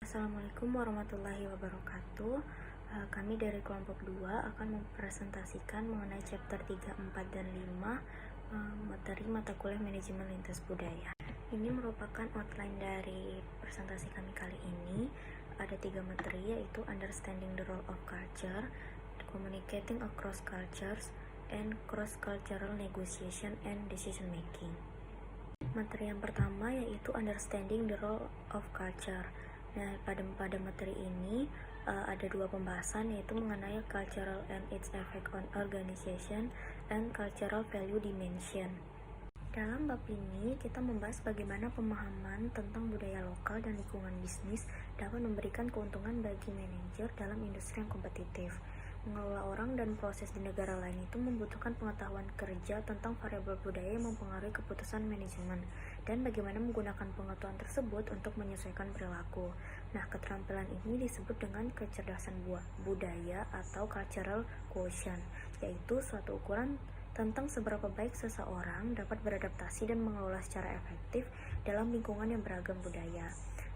Assalamualaikum warahmatullahi wabarakatuh. Kami dari kelompok 2 akan mempresentasikan mengenai chapter 3, 4, dan 5 materi mata kuliah manajemen lintas budaya. Ini merupakan outline dari presentasi kami kali ini. Ada 3 materi, yaitu Understanding the Role of Culture, Communicating Across Cultures, and Cross-Cultural Negotiation and Decision Making. Materi yang pertama yaitu Understanding the Role of Culture. Nah, pada materi ini ada 2 pembahasan, yaitu mengenai cultural and its effect on organization and cultural value dimension. Dalam bab ini, kita membahas bagaimana pemahaman tentang budaya lokal dan lingkungan bisnis dapat memberikan keuntungan bagi manajer dalam industri yang kompetitif. Mengelola orang dan proses di negara lain itu membutuhkan pengetahuan kerja tentang variabel budaya yang mempengaruhi keputusan manajemen, dan bagaimana menggunakan pengetahuan tersebut untuk menyesuaikan perilaku. Nah, keterampilan ini disebut dengan kecerdasan budaya atau cultural quotient, yaitu suatu ukuran tentang seberapa baik seseorang dapat beradaptasi dan mengelola secara efektif dalam lingkungan yang beragam budaya.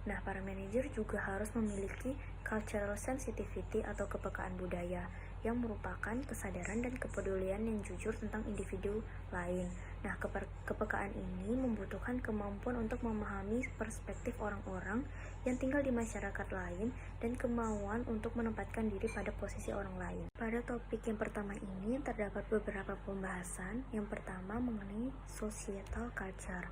Nah, para manajer juga harus memiliki cultural sensitivity atau kepekaan budaya, yang merupakan kesadaran dan kepedulian yang jujur tentang individu lain. Nah, kepekaan ini membutuhkan kemampuan untuk memahami perspektif orang-orang yang tinggal di masyarakat lain dan kemauan untuk menempatkan diri pada posisi orang lain. Pada topik yang pertama ini terdapat beberapa pembahasan. Yang pertama mengenai societal culture,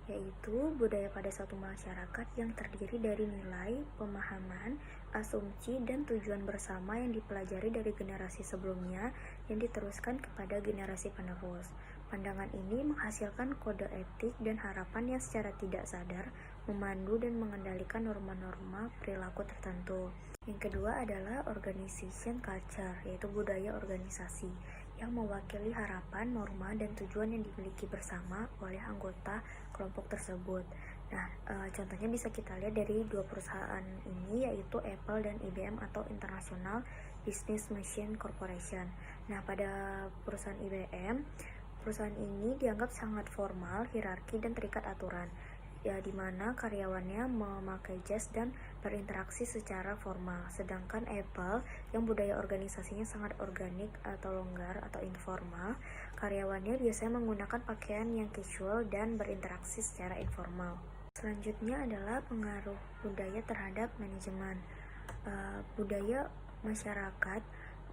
yaitu budaya pada suatu masyarakat yang terdiri dari nilai, pemahaman, asumsi, dan tujuan bersama yang dipelajari dari generasi sebelumnya yang diteruskan kepada generasi penerus. Pandangan ini menghasilkan kode etik dan harapan yang secara tidak sadar memandu dan mengendalikan norma-norma perilaku tertentu. Yang kedua adalah organization culture, yaitu budaya organisasi yang mewakili harapan, norma, dan tujuan yang dimiliki bersama oleh anggota kelompok tersebut. Nah, contohnya bisa kita lihat dari 2 perusahaan ini, yaitu Apple dan IBM atau International Business Machine Corporation. Nah, pada perusahaan IBM, perusahaan ini dianggap sangat formal, hierarki, dan terikat aturan, ya, di mana karyawannya memakai jas dan berinteraksi secara formal. Sedangkan Apple, yang budaya organisasinya sangat organik atau longgar atau informal, karyawannya biasanya menggunakan pakaian yang casual dan berinteraksi secara informal. Selanjutnya adalah pengaruh budaya terhadap manajemen. Budaya masyarakat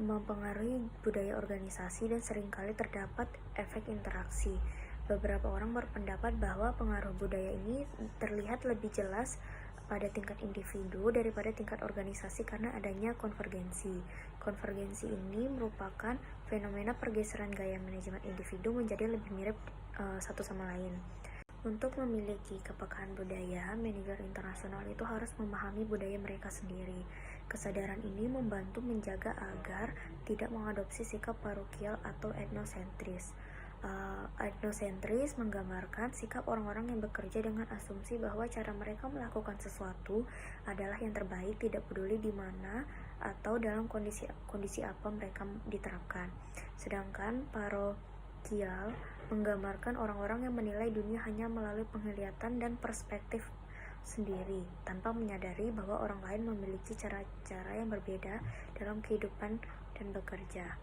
mempengaruhi budaya organisasi dan seringkali terdapat efek interaksi. Beberapa orang berpendapat bahwa pengaruh budaya ini terlihat lebih jelas pada tingkat individu daripada tingkat organisasi karena adanya konvergensi. Konvergensi ini merupakan fenomena pergeseran gaya manajemen individu menjadi lebih mirip satu sama lain. Untuk memiliki kepekaan budaya, manajer internasional itu harus memahami budaya mereka sendiri. Kesadaran ini membantu menjaga agar tidak mengadopsi sikap parokial atau etnosentris. Etnosentris menggambarkan sikap orang-orang yang bekerja dengan asumsi bahwa cara mereka melakukan sesuatu adalah yang terbaik, tidak peduli di mana atau dalam kondisi apa mereka diterapkan. Sedangkan parokial menggambarkan orang-orang yang menilai dunia hanya melalui penglihatan dan perspektif sendiri, tanpa menyadari bahwa orang lain memiliki cara-cara yang berbeda dalam kehidupan dan bekerja.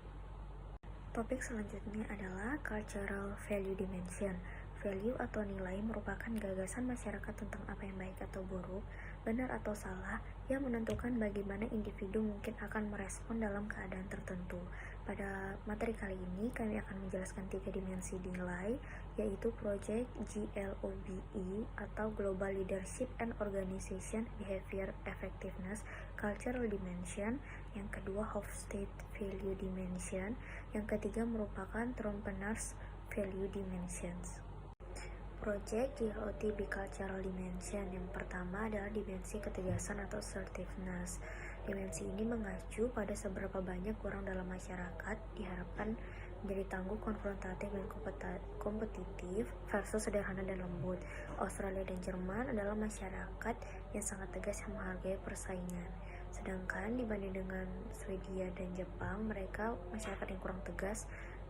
Topik selanjutnya adalah Cultural Value Dimension. Value atau nilai merupakan gagasan masyarakat tentang apa yang baik atau buruk, benar atau salah, yang menentukan bagaimana individu mungkin akan merespon dalam keadaan tertentu. Pada materi kali ini, kami akan menjelaskan 3 dimensi nilai, yaitu Project GLOBE atau Global Leadership and Organization Behavior Effectiveness Cultural Dimension. Yang kedua, Hofstede Value Dimension. Yang ketiga merupakan Trompener's Value Dimensions. Project GLOBE Cultural Dimension. Yang pertama adalah dimensi ketegasan atau assertiveness. Dimensi ini mengacu pada seberapa banyak orang dalam masyarakat diharapkan menjadi tangguh, konfrontatif, dan kompetitif versus sederhana dan lembut. Australia dan Jerman adalah masyarakat yang sangat tegas yang menghargai persaingan. Sedangkan dibanding dengan Swedia dan Jepang, mereka masyarakat yang kurang tegas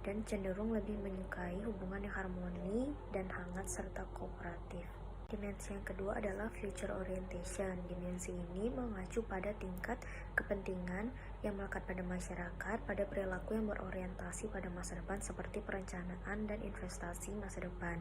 dan cenderung lebih menyukai hubungan yang harmoni dan hangat serta kooperatif. Dimensi yang kedua adalah future orientation. Dimensi ini mengacu pada tingkat kepentingan yang melekat pada masyarakat, pada perilaku yang berorientasi pada masa depan seperti perencanaan dan investasi masa depan.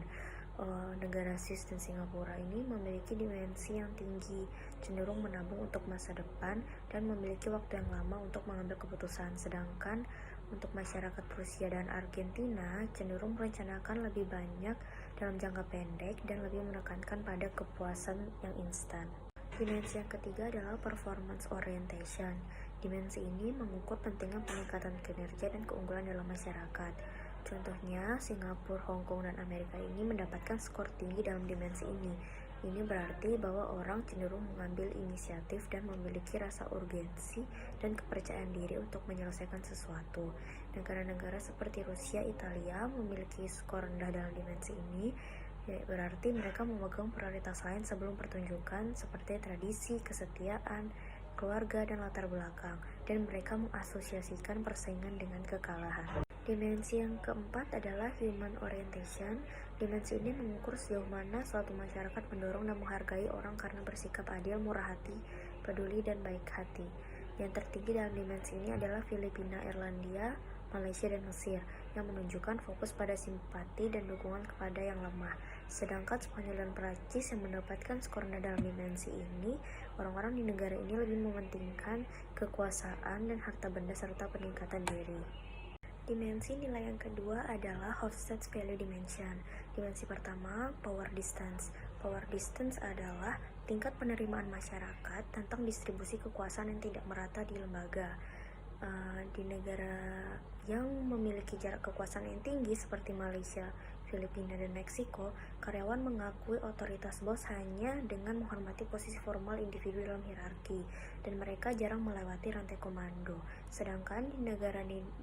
Negara Swiss dan Singapura ini memiliki dimensi yang tinggi, cenderung menabung untuk masa depan dan memiliki waktu yang lama untuk mengambil keputusan. Sedangkan untuk masyarakat Rusia dan Argentina cenderung merencanakan lebih banyak dalam jangka pendek dan lebih menekankan pada kepuasan yang instan. Dimensi yang ketiga adalah performance orientation. Dimensi ini mengukur pentingnya peningkatan kinerja dan keunggulan dalam masyarakat. Contohnya, Singapura, Hong Kong, dan Amerika ini mendapatkan skor tinggi dalam dimensi ini. Ini berarti bahwa orang cenderung mengambil inisiatif dan memiliki rasa urgensi dan kepercayaan diri untuk menyelesaikan sesuatu. Negara-negara seperti Rusia, Italia memiliki skor rendah dalam dimensi ini, ya, berarti mereka memegang prioritas lain sebelum pertunjukan seperti tradisi, kesetiaan, keluarga, dan latar belakang, dan mereka mengasosiasikan persaingan dengan kekalahan. Dimensi yang keempat adalah human orientation. Dimensi ini mengukur sejauh mana suatu masyarakat mendorong dan menghargai orang karena bersikap adil, murah hati, peduli, dan baik hati. Yang tertinggi dalam dimensi ini adalah Filipina, Irlandia, Malaysia, dan Mesir, yang menunjukkan fokus pada simpati dan dukungan kepada yang lemah. Sedangkan Spanyol dan Prancis yang mendapatkan skor rendah dalam dimensi ini, orang-orang di negara ini lebih mementingkan kekuasaan dan harta benda serta peningkatan diri. Dimensi nilai yang kedua adalah Hofstad's Value Dimension. Dimensi pertama, Power Distance. Power Distance adalah tingkat penerimaan masyarakat tentang distribusi kekuasaan yang tidak merata di lembaga. Di negara yang memiliki jarak kekuasaan yang tinggi seperti Malaysia, Filipina, dan Meksiko, karyawan mengakui otoritas bos hanya dengan menghormati posisi formal individu dalam hierarki, dan mereka jarang melewati rantai komando. Sedangkan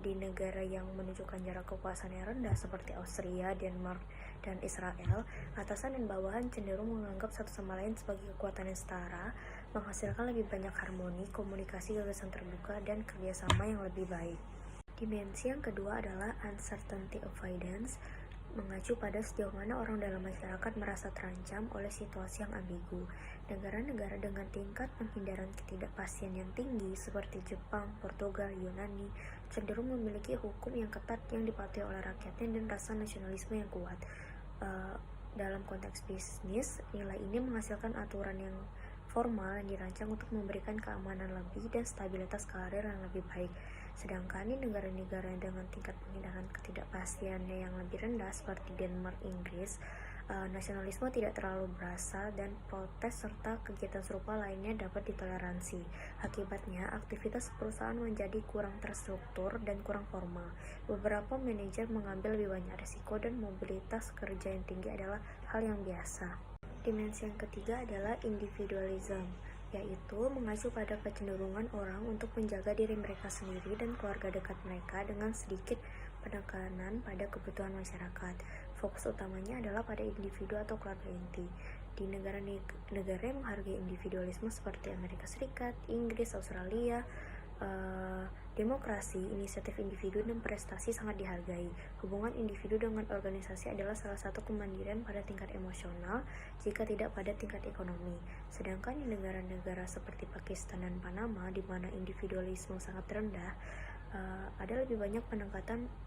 di negara yang menunjukkan jarak kekuasaan yang rendah seperti Austria, Denmark, dan Israel, atasan dan bawahan cenderung menganggap satu sama lain sebagai kekuatan yang setara, menghasilkan lebih banyak harmoni, komunikasi, gagasan terbuka, dan kerjasama yang lebih baik. Dimensi yang kedua adalah uncertainty avoidance, mengacu pada sejauh mana orang dalam masyarakat merasa terancam oleh situasi yang ambigu. Negara-negara dengan tingkat penghindaran ketidakpastian yang tinggi seperti Jepang, Portugal, Yunani cenderung memiliki hukum yang ketat yang dipatuhi oleh rakyatnya dan rasa nasionalisme yang kuat. Dalam konteks bisnis, nilai ini menghasilkan aturan yang formal yang dirancang untuk memberikan keamanan lebih dan stabilitas karir yang lebih baik. Sedangkan di negara-negara dengan tingkat penghindaran ketidakpastiannya yang lebih rendah seperti Denmark, Inggris, nasionalisme tidak terlalu berasa dan protes serta kegiatan serupa lainnya dapat ditoleransi. Akibatnya, aktivitas perusahaan menjadi kurang terstruktur dan kurang formal. Beberapa manajer mengambil lebih banyak risiko dan mobilitas kerja yang tinggi adalah hal yang biasa. Dimensi yang ketiga adalah individualism, yaitu mengacu pada kecenderungan orang untuk menjaga diri mereka sendiri dan keluarga dekat mereka dengan sedikit penekanan pada kebutuhan masyarakat. Fokus utamanya adalah pada individu atau keluarga inti. Di negara-negara yang menghargai individualisme seperti Amerika Serikat, Inggris, Australia, demokrasi, inisiatif individu dan prestasi sangat dihargai. Hubungan individu dengan organisasi adalah salah satu kemandirian pada tingkat emosional jika tidak pada tingkat ekonomi. Sedangkan di negara-negara seperti Pakistan dan Panama, di mana individualisme sangat rendah, ada lebih banyak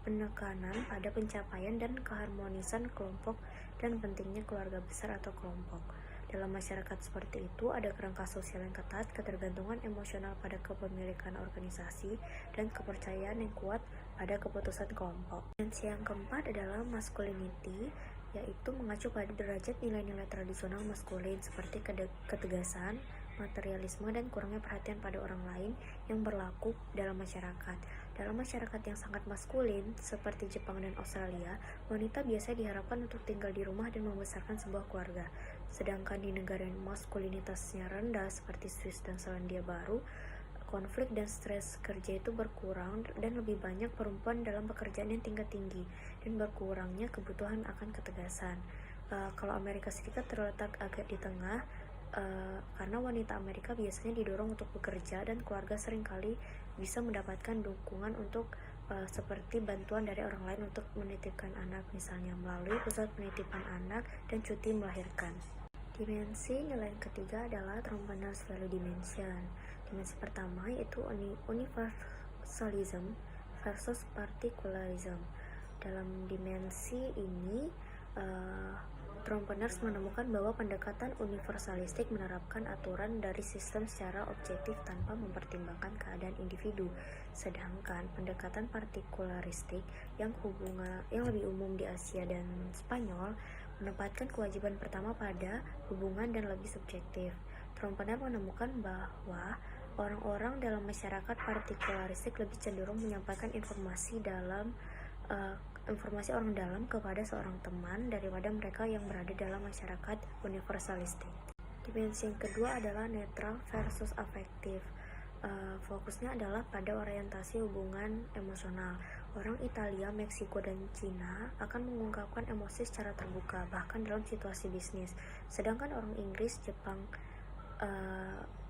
penekanan pada pencapaian dan keharmonisan kelompok dan pentingnya keluarga besar atau kelompok. Dalam masyarakat seperti itu, ada kerangka sosial yang ketat, ketergantungan emosional pada kepemilikan organisasi, dan kepercayaan yang kuat pada keputusan kelompok. Dimensi yang keempat adalah masculinity, yaitu mengacu pada derajat nilai-nilai tradisional maskulin seperti ketegasan, materialisme, dan kurangnya perhatian pada orang lain yang berlaku dalam masyarakat. Dalam masyarakat yang sangat maskulin, seperti Jepang dan Australia, wanita biasa diharapkan untuk tinggal di rumah dan membesarkan sebuah keluarga. Sedangkan di negara yang maskulinitasnya rendah, seperti Swiss dan Selandia Baru, konflik dan stres kerja itu berkurang dan lebih banyak perempuan dalam pekerjaan yang tingkat tinggi dan berkurangnya kebutuhan akan ketegasan. Kalau Amerika Serikat terletak agak di tengah, karena wanita Amerika biasanya didorong untuk bekerja dan keluarga seringkali bisa mendapatkan dukungan untuk seperti bantuan dari orang lain untuk menitipkan anak, misalnya melalui pusat penitipan anak dan cuti melahirkan. Dimensi nilai ketiga adalah Trompener's Value Dimension. Dimensi pertama yaitu universalism versus particularism. Dalam dimensi ini, Trompeners menemukan bahwa pendekatan universalistik menerapkan aturan dari sistem secara objektif tanpa mempertimbangkan keadaan individu, sedangkan pendekatan partikularistik yang lebih umum di Asia dan Spanyol menempatkan kewajiban pertama pada hubungan dan lebih subjektif. Trompener menemukan bahwa orang-orang dalam masyarakat partikularistik lebih cenderung menyampaikan informasi orang dalam kepada seorang teman daripada mereka yang berada dalam masyarakat universalistik. Dimensi yang kedua adalah netral versus afektif. Fokusnya adalah pada orientasi hubungan emosional. Orang Italia, Meksiko, dan Cina akan mengungkapkan emosi secara terbuka, bahkan dalam situasi bisnis. Sedangkan orang Inggris, Jepang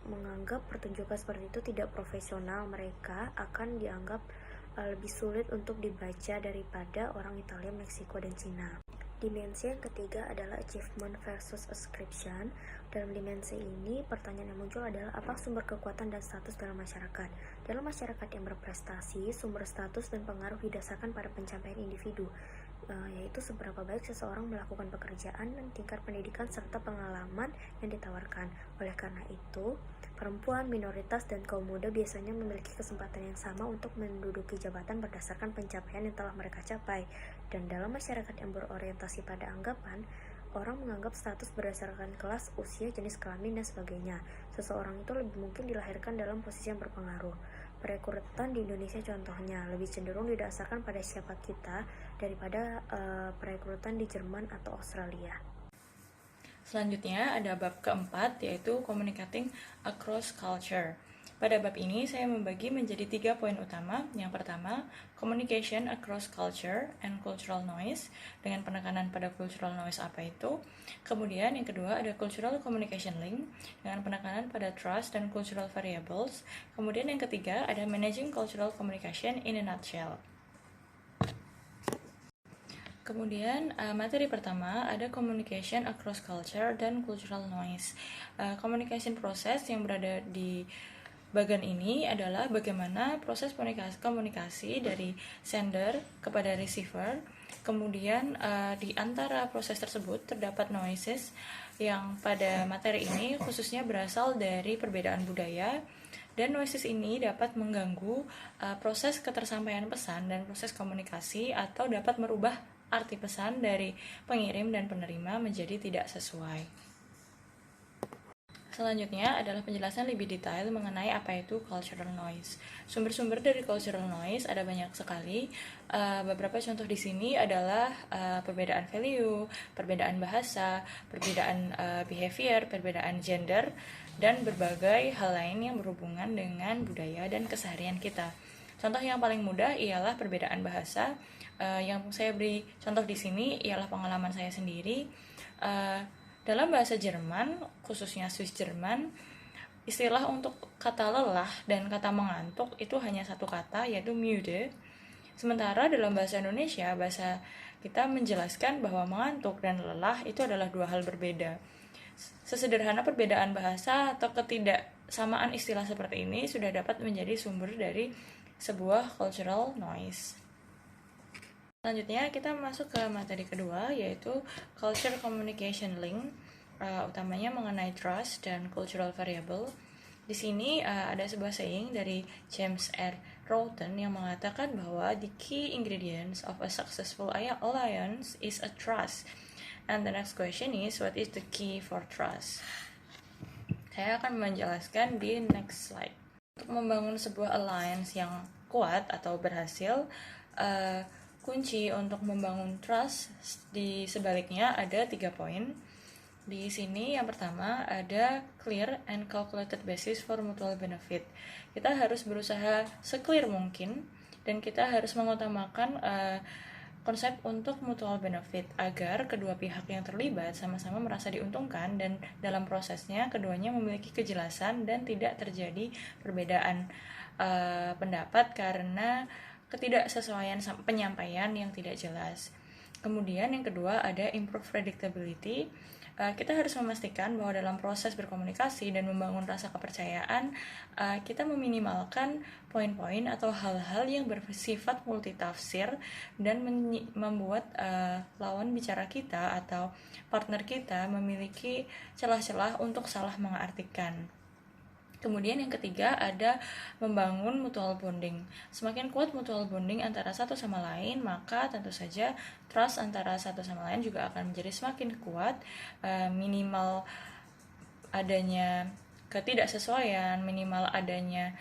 menganggap pertunjukan seperti itu tidak profesional. Mereka akan dianggap lebih sulit untuk dibaca daripada orang Italia, Meksiko, dan Cina. Dimensi yang ketiga adalah achievement versus ascription. Dalam dimensi ini, pertanyaan yang muncul adalah apa sumber kekuatan dan status dalam masyarakat. Dalam masyarakat yang berprestasi, sumber status dan pengaruh didasarkan pada pencapaian individu, yaitu seberapa baik seseorang melakukan pekerjaan dan tingkat pendidikan serta pengalaman yang ditawarkan. Oleh karena itu, perempuan, minoritas, dan kaum muda biasanya memiliki kesempatan yang sama untuk menduduki jabatan berdasarkan pencapaian yang telah mereka capai. Dan dalam masyarakat yang berorientasi pada anggapan, orang menganggap status berdasarkan kelas, usia, jenis kelamin, dan sebagainya. Seseorang itu lebih mungkin dilahirkan dalam posisi yang berpengaruh. Perekrutan di Indonesia contohnya lebih cenderung didasarkan pada siapa kita daripada perekrutan di Jerman atau Australia. Selanjutnya ada bab keempat, yaitu Communicating Across Culture. Pada bab ini saya membagi menjadi 3 poin utama. Yang pertama, Communication Across Culture and Cultural Noise, dengan penekanan pada cultural noise apa itu. Kemudian yang kedua ada Cultural Communication Link, dengan penekanan pada trust dan cultural variables. Kemudian yang ketiga ada Managing Cultural Communication in a Nutshell. Kemudian materi pertama ada communication across culture dan cultural noise. Communication process yang berada di bagian ini adalah bagaimana proses komunikasi dari sender kepada receiver. Kemudian di antara proses tersebut terdapat noises yang pada materi ini khususnya berasal dari perbedaan budaya. Dan noises ini dapat mengganggu proses ketersampaian pesan dan proses komunikasi atau dapat merubah arti pesan dari pengirim dan penerima menjadi tidak sesuai. Selanjutnya adalah penjelasan lebih detail mengenai apa itu cultural noise. Sumber-sumber dari cultural noise ada banyak sekali. Beberapa contoh di sini adalah perbedaan value, perbedaan bahasa, perbedaan behavior, perbedaan gender, dan berbagai hal lain yang berhubungan dengan budaya dan keseharian kita. Contoh yang paling mudah ialah perbedaan bahasa. Yang saya beri contoh di sini ialah pengalaman saya sendiri. Dalam bahasa Jerman, khususnya Swiss Jerman, istilah untuk kata lelah dan kata mengantuk itu hanya satu kata, yaitu müde. Sementara dalam bahasa Indonesia, bahasa kita menjelaskan bahwa mengantuk dan lelah itu adalah dua hal berbeda. Sesederhana perbedaan bahasa atau ketidaksamaan istilah seperti ini sudah dapat menjadi sumber dari sebuah cultural noise. Selanjutnya kita masuk ke materi kedua, yaitu Culture Communication Link, utamanya mengenai trust dan cultural variable. Di sini ada sebuah saying dari James R. Roughton yang mengatakan bahwa the key ingredients of a successful alliance is a trust. And the next question is, what is the key for trust? Saya akan menjelaskan di next slide. Untuk membangun sebuah alliance yang kuat atau berhasil, kunci untuk membangun trust di sebaliknya ada 3 poin. Di sini yang pertama ada clear and calculated basis for mutual benefit. Kita harus berusaha se-clear mungkin dan kita harus mengutamakan konsep untuk mutual benefit agar kedua pihak yang terlibat sama-sama merasa diuntungkan dan dalam prosesnya keduanya memiliki kejelasan dan tidak terjadi perbedaan pendapat karena ketidaksesuaian penyampaian yang tidak jelas. Kemudian yang kedua ada improve predictability. kita harus memastikan bahwa dalam proses berkomunikasi dan membangun rasa kepercayaan, kita meminimalkan poin-poin atau hal-hal yang bersifat multitafsir dan membuat lawan bicara kita atau partner kita memiliki celah-celah untuk salah mengartikan. Kemudian yang ketiga ada membangun mutual bonding. Semakin kuat mutual bonding antara satu sama lain, maka tentu saja trust antara satu sama lain juga akan menjadi semakin kuat. Minimal adanya ketidaksesuaian, minimal adanya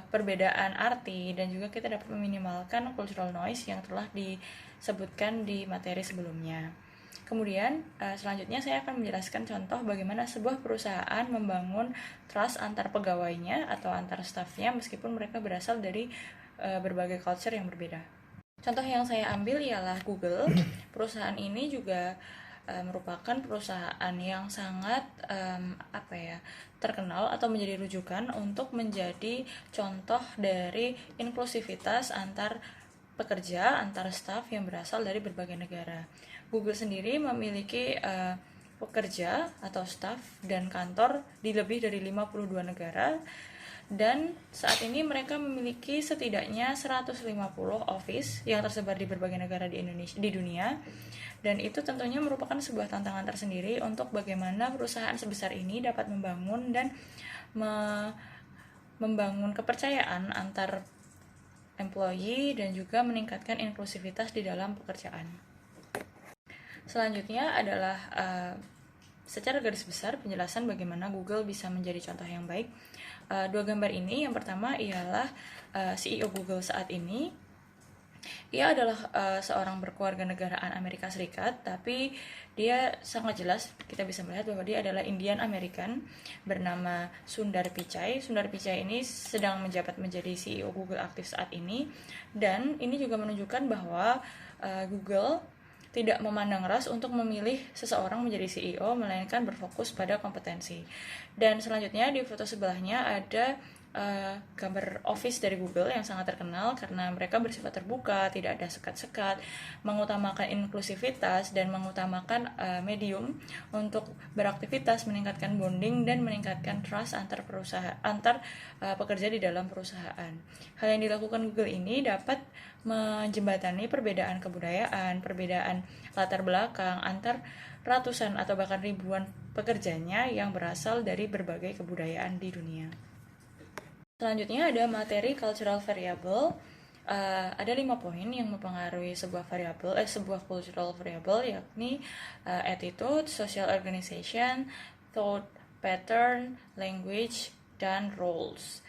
perbedaan arti, dan juga kita dapat meminimalkan cultural noise yang telah disebutkan di materi sebelumnya. Kemudian selanjutnya saya akan menjelaskan contoh bagaimana sebuah perusahaan membangun trust antar pegawainya atau antar staffnya meskipun mereka berasal dari berbagai culture yang berbeda. Contoh yang saya ambil ialah Google. Perusahaan ini juga merupakan perusahaan yang sangat terkenal atau menjadi rujukan untuk menjadi contoh dari inklusivitas antar pekerja, antar staff yang berasal dari berbagai negara. Google sendiri memiliki pekerja atau staff dan kantor di lebih dari 52 negara, dan saat ini mereka memiliki setidaknya 150 office yang tersebar di berbagai negara di dunia, dan itu tentunya merupakan sebuah tantangan tersendiri untuk bagaimana perusahaan sebesar ini dapat membangun dan membangun kepercayaan antar employee dan juga meningkatkan inklusivitas di dalam pekerjaan. Selanjutnya adalah secara garis besar penjelasan bagaimana Google bisa menjadi contoh yang baik. Dua gambar ini, yang pertama ialah CEO Google saat ini. Ia adalah seorang berkeluarga negaraan Amerika Serikat, tapi dia sangat jelas kita bisa melihat bahwa dia adalah Indian American bernama Sundar Pichai. Sundar Pichai ini sedang menjabat menjadi CEO Google aktif saat ini, dan ini juga menunjukkan bahwa Google tidak memandang ras untuk memilih seseorang menjadi CEO, melainkan berfokus pada kompetensi. Dan selanjutnya di foto sebelahnya ada gambar office dari Google yang sangat terkenal karena mereka bersifat terbuka, tidak ada sekat-sekat, mengutamakan inklusivitas dan mengutamakan medium untuk beraktivitas, meningkatkan bonding dan meningkatkan trust antar pekerja di dalam perusahaan. Hal yang dilakukan Google ini dapat menjembatani perbedaan kebudayaan, perbedaan latar belakang antar ratusan atau bahkan ribuan pekerjanya yang berasal dari berbagai kebudayaan di dunia. Selanjutnya ada materi cultural variable. Ada 5 poin yang mempengaruhi sebuah cultural variable, yakni attitude, social organization, thought pattern, language, dan roles.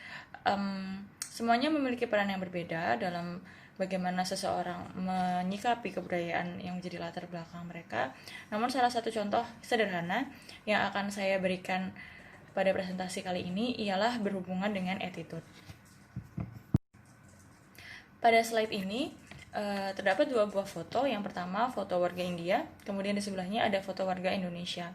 Semuanya memiliki peran yang berbeda dalam bagaimana seseorang menyikapi kebudayaan yang menjadi latar belakang mereka. Namun salah satu contoh sederhana yang akan saya berikan pada presentasi kali ini ialah berhubungan dengan attitude. Pada slide ini terdapat 2 buah foto. Yang pertama foto warga India, kemudian di sebelahnya ada foto warga Indonesia.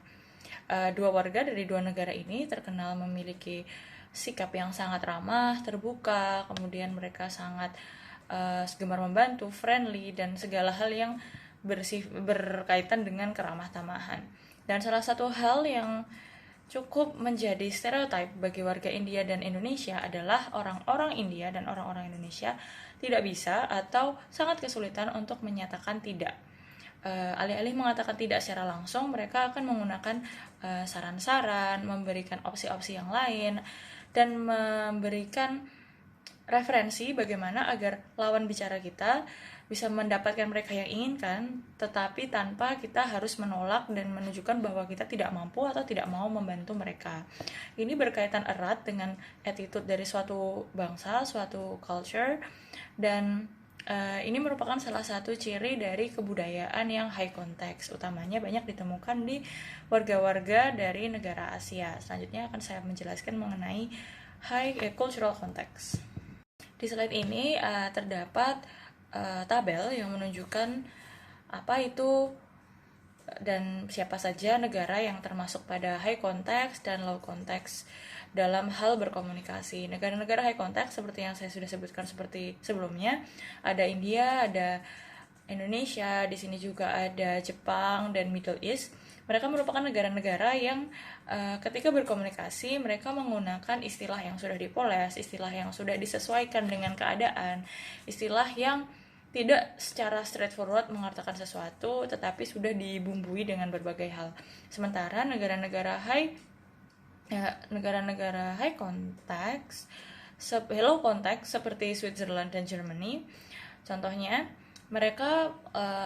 2 warga dari 2 negara ini terkenal memiliki sikap yang sangat ramah, terbuka, kemudian mereka sangat gemar membantu, friendly, dan segala hal yang berkaitan dengan keramah tamahan. Dan salah satu hal yang cukup menjadi stereotip bagi warga India dan Indonesia adalah orang-orang India dan orang-orang Indonesia tidak bisa atau sangat kesulitan untuk menyatakan tidak. Alih-alih mengatakan tidak secara langsung, mereka akan menggunakan saran-saran, memberikan opsi-opsi yang lain, dan memberikan referensi bagaimana agar lawan bicara kita bisa mendapatkan mereka yang inginkan, tetapi tanpa kita harus menolak dan menunjukkan bahwa kita tidak mampu atau tidak mau membantu mereka. Ini berkaitan erat dengan attitude dari suatu bangsa, suatu culture, dan ini merupakan salah satu ciri dari kebudayaan yang high context, utamanya banyak ditemukan di warga-warga dari negara Asia. Selanjutnya akan saya menjelaskan mengenai high cultural context. Di slide ini terdapat tabel yang menunjukkan apa itu dan siapa saja negara yang termasuk pada high context dan low context dalam hal berkomunikasi. Negara-negara high context seperti yang saya sudah sebutkan seperti sebelumnya, ada India, ada Indonesia, di sini juga ada Jepang dan Middle East. Mereka merupakan negara-negara yang ketika berkomunikasi mereka menggunakan istilah yang sudah dipoles, istilah yang sudah disesuaikan dengan keadaan, istilah yang tidak secara straightforward mengatakan sesuatu tetapi sudah dibumbui dengan berbagai hal. Sementara negara-negara high context, low context seperti Switzerland dan Germany, contohnya mereka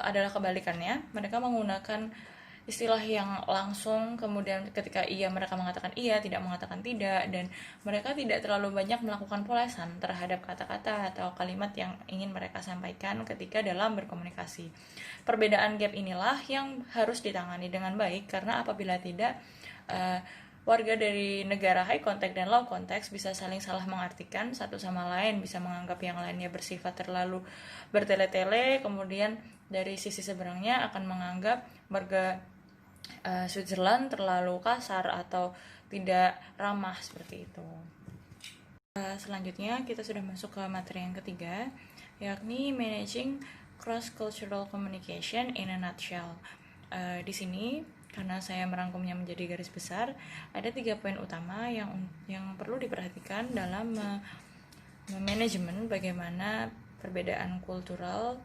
adalah kebalikannya. Mereka menggunakan istilah yang langsung, kemudian ketika iya mereka mengatakan iya, tidak mengatakan tidak, dan mereka tidak terlalu banyak melakukan polesan terhadap kata-kata atau kalimat yang ingin mereka sampaikan ketika dalam berkomunikasi. Perbedaan gap inilah yang harus ditangani dengan baik, karena apabila tidak, warga dari negara high context dan low context bisa saling salah mengartikan satu sama lain, bisa menganggap yang lainnya bersifat terlalu bertele-tele, kemudian dari sisi seberangnya akan menganggap warga Switzerland terlalu kasar atau tidak ramah seperti itu. Selanjutnya kita sudah masuk ke materi yang ketiga, yakni managing cross-cultural communication in a nutshell. Di sini karena saya merangkumnya menjadi garis besar, ada 3 poin utama yang perlu diperhatikan dalam manajemen bagaimana perbedaan kultural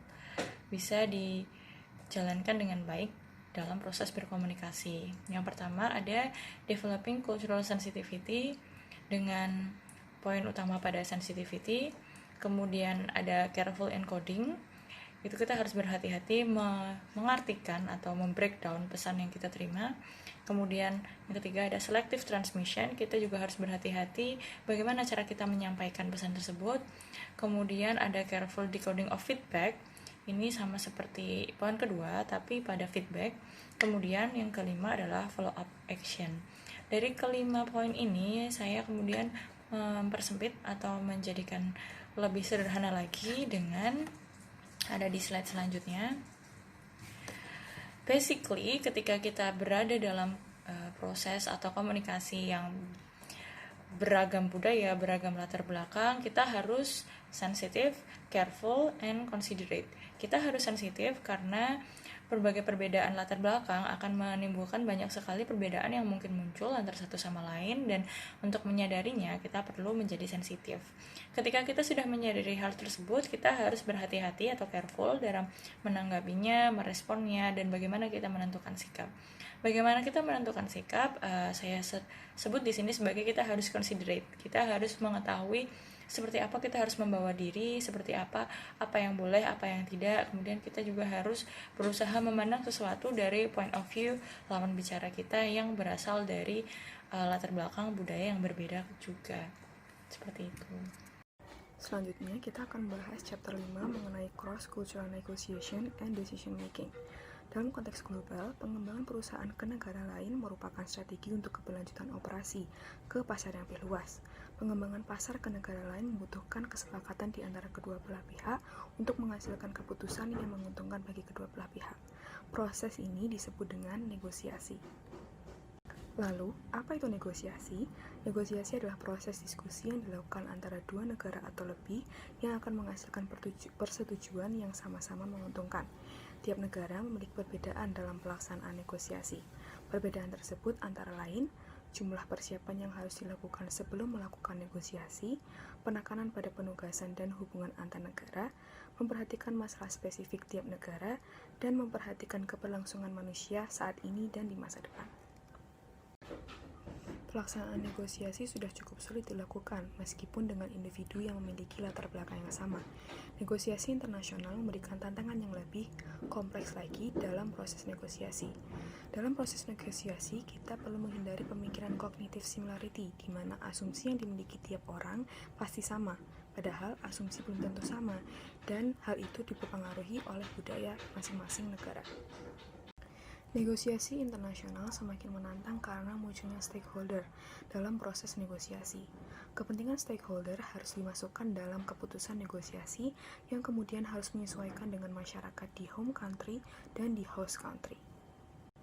bisa dijalankan dengan baik dalam proses berkomunikasi. Yang pertama ada developing cultural sensitivity dengan poin utama pada sensitivity. Kemudian ada careful encoding. Itu kita harus berhati-hati mengartikan atau membreakdown pesan yang kita terima. Kemudian yang ketiga ada selective transmission. Kita juga harus berhati-hati bagaimana cara kita menyampaikan pesan tersebut. Kemudian ada careful decoding of feedback. Ini sama seperti poin kedua, tapi pada feedback. Kemudian yang kelima adalah follow up action. Dari kelima poin ini, saya kemudian mempersempit atau menjadikan lebih sederhana lagi dengan ada di slide selanjutnya. Basically, ketika kita berada dalam proses atau komunikasi yang beragam budaya, beragam latar belakang, kita harus sensitive, careful, and considerate. Kita harus sensitif karena berbagai perbedaan latar belakang akan menimbulkan banyak sekali perbedaan yang mungkin muncul antara satu sama lain, dan untuk menyadarinya kita perlu menjadi sensitif. Ketika kita sudah menyadari hal tersebut, kita harus berhati-hati atau careful dalam menanggapinya, meresponnya, dan bagaimana kita menentukan sikap. Bagaimana kita menentukan sikap, saya sebut di sini sebagai kita harus considerate. Kita harus mengetahui seperti apa kita harus membawa diri, seperti apa yang boleh, apa yang tidak. Kemudian kita juga harus berusaha memandang sesuatu dari point of view lawan bicara kita yang berasal dari latar belakang budaya yang berbeda juga. Seperti itu. Selanjutnya kita akan membahas chapter 5 mengenai cross-cultural negotiation and decision making. Dalam konteks global, pengembangan perusahaan ke negara lain merupakan strategi untuk keberlanjutan operasi ke pasar yang lebih luas. Pengembangan pasar ke negara lain membutuhkan kesepakatan di antara kedua belah pihak untuk menghasilkan keputusan yang menguntungkan bagi kedua belah pihak. Proses ini disebut dengan negosiasi. Lalu, apa itu negosiasi? Negosiasi adalah proses diskusi yang dilakukan antara dua negara atau lebih yang akan menghasilkan persetujuan yang sama-sama menguntungkan. Tiap negara memiliki perbedaan dalam pelaksanaan negosiasi. Perbedaan tersebut antara lain jumlah persiapan yang harus dilakukan sebelum melakukan negosiasi, penekanan pada penugasan dan hubungan antar negara, memperhatikan masalah spesifik tiap negara, dan memperhatikan keberlangsungan manusia saat ini dan di masa depan. Pelaksanaan negosiasi sudah cukup sulit dilakukan, meskipun dengan individu yang memiliki latar belakang yang sama. Negosiasi internasional memberikan tantangan yang lebih kompleks lagi dalam proses negosiasi. Dalam proses negosiasi, kita perlu menghindari pemikiran cognitive similarity, di mana asumsi yang dimiliki tiap orang pasti sama, padahal asumsi belum tentu sama, dan hal itu dipengaruhi oleh budaya masing-masing negara. Negosiasi internasional semakin menantang karena munculnya stakeholder dalam proses negosiasi. Kepentingan stakeholder harus dimasukkan dalam keputusan negosiasi yang kemudian harus menyesuaikan dengan masyarakat di home country dan di host country.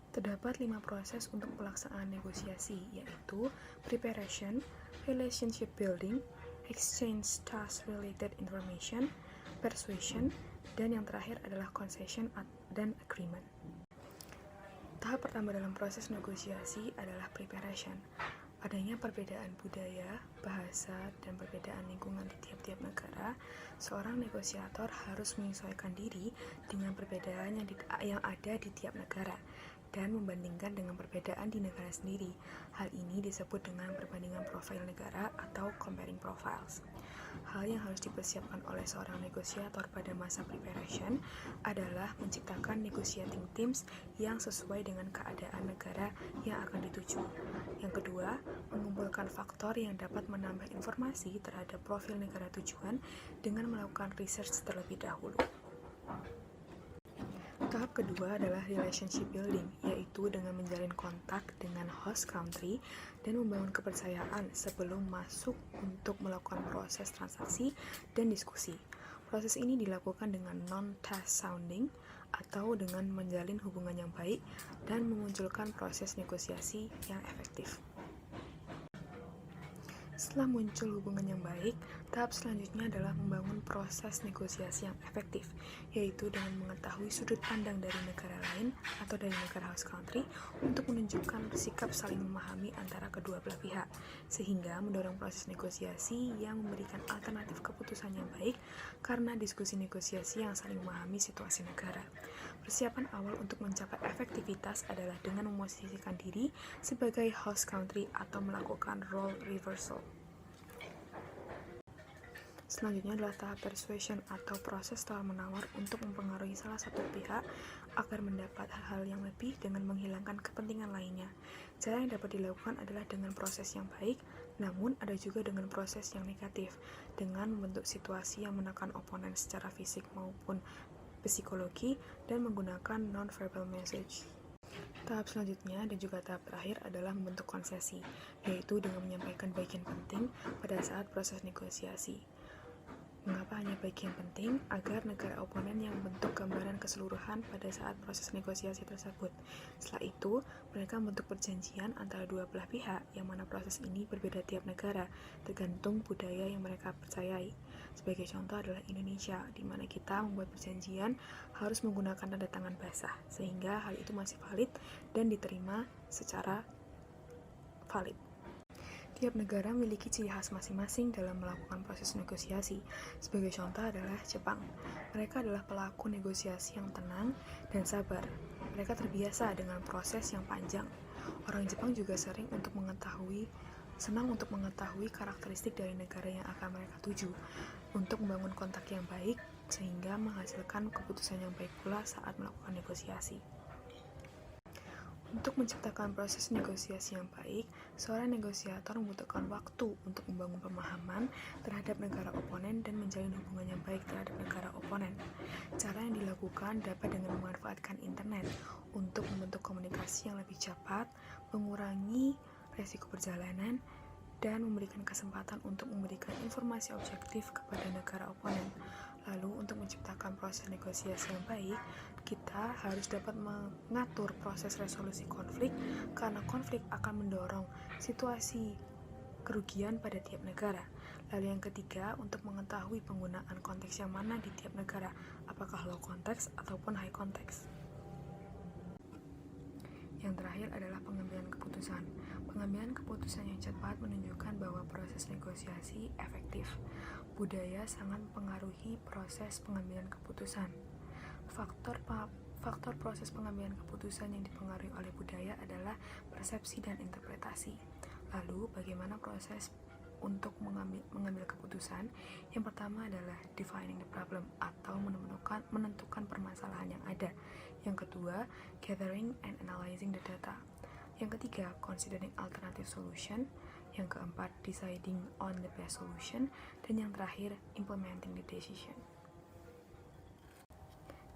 Terdapat 5 proses untuk pelaksanaan negosiasi, yaitu preparation, relationship building, exchange task-related information, persuasion, dan yang terakhir adalah concession dan agreement. Tahap pertama dalam proses negosiasi adalah preparation. Adanya perbedaan budaya, bahasa, dan perbedaan lingkungan di tiap-tiap negara, seorang negosiator harus menyesuaikan diri dengan perbedaan yang ada di tiap negara dan membandingkan dengan perbedaan di negara sendiri. Hal ini disebut dengan perbandingan profil negara atau comparing profiles. Hal yang harus dipersiapkan oleh seorang negosiator pada masa preparation adalah menciptakan negotiating teams yang sesuai dengan keadaan negara yang akan dituju. Yang kedua, mengumpulkan faktor yang dapat menambah informasi terhadap profil negara tujuan dengan melakukan research terlebih dahulu. Tahap kedua adalah relationship building, yaitu dengan menjalin kontak dengan host country dan membangun kepercayaan sebelum masuk untuk melakukan proses transaksi dan diskusi. Proses ini dilakukan dengan non-task sounding atau dengan menjalin hubungan yang baik dan memunculkan proses negosiasi yang efektif. Setelah muncul hubungan yang baik, tahap selanjutnya adalah membangun proses negosiasi yang efektif, yaitu dengan mengetahui sudut pandang dari negara lain atau dari negara host country untuk menunjukkan sikap saling memahami antara kedua belah pihak, sehingga mendorong proses negosiasi yang memberikan alternatif keputusan yang baik karena diskusi negosiasi yang saling memahami situasi negara. Persiapan awal untuk mencapai efektivitas adalah dengan memosisikan diri sebagai host country atau melakukan role reversal. Selanjutnya adalah tahap persuasion atau proses tawar-menawar untuk mempengaruhi salah satu pihak agar mendapat hal-hal yang lebih dengan menghilangkan kepentingan lainnya. Cara yang dapat dilakukan adalah dengan proses yang baik, namun ada juga dengan proses yang negatif, dengan membentuk situasi yang menekan oponen secara fisik maupun psikologi dan menggunakan non-verbal message. Tahap selanjutnya dan juga tahap terakhir adalah membentuk konsesi, yaitu dengan menyampaikan bagian penting pada saat proses negosiasi. Mengapa hanya bagian penting? Agar negara oponen yang membentuk gambaran keseluruhan pada saat proses negosiasi tersebut. Setelah itu, mereka membentuk perjanjian antara dua belah pihak, yang mana proses ini berbeda tiap negara, tergantung budaya yang mereka percayai. Sebagai contoh adalah Indonesia, di mana kita membuat perjanjian harus menggunakan tanda tangan basah, sehingga hal itu masih valid dan diterima secara valid. Tiap negara memiliki ciri khas masing-masing dalam melakukan proses negosiasi. Sebagai contoh adalah Jepang. Mereka adalah pelaku negosiasi yang tenang dan sabar. Mereka terbiasa dengan proses yang panjang. Orang Jepang juga senang untuk mengetahui karakteristik dari negara yang akan mereka tuju, untuk membangun kontak yang baik, sehingga menghasilkan keputusan yang baik pula saat melakukan negosiasi. Untuk menciptakan proses negosiasi yang baik, seorang negosiator membutuhkan waktu untuk membangun pemahaman terhadap negara oponen dan menjalin hubungan yang baik terhadap negara oponen. Cara yang dilakukan dapat dengan memanfaatkan internet untuk membentuk komunikasi yang lebih cepat, mengurangi resiko perjalanan, dan memberikan kesempatan untuk memberikan informasi objektif kepada negara oponen. Lalu, untuk menciptakan proses negosiasi yang baik, kita harus dapat mengatur proses resolusi konflik, karena konflik akan mendorong situasi kerugian pada tiap negara. Lalu yang ketiga, untuk mengetahui penggunaan konteks yang mana di tiap negara, apakah low konteks ataupun high konteks. Yang terakhir adalah pengambilan keputusan. Pengambilan keputusan yang cepat menunjukkan bahwa proses negosiasi efektif. Budaya sangat mempengaruhi proses pengambilan keputusan. Faktor proses pengambilan keputusan yang dipengaruhi oleh budaya adalah persepsi dan interpretasi. Lalu, bagaimana proses untuk mengambil keputusan? Yang pertama adalah defining the problem atau menentukan permasalahan yang ada. Yang kedua, gathering and analyzing the data. Yang ketiga, considering alternative solution. Yang keempat, deciding on the best solution. Dan yang terakhir, implementing the decision.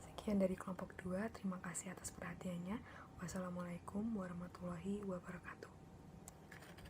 Sekian dari kelompok 2, terima kasih atas perhatiannya. Wassalamualaikum warahmatullahi wabarakatuh.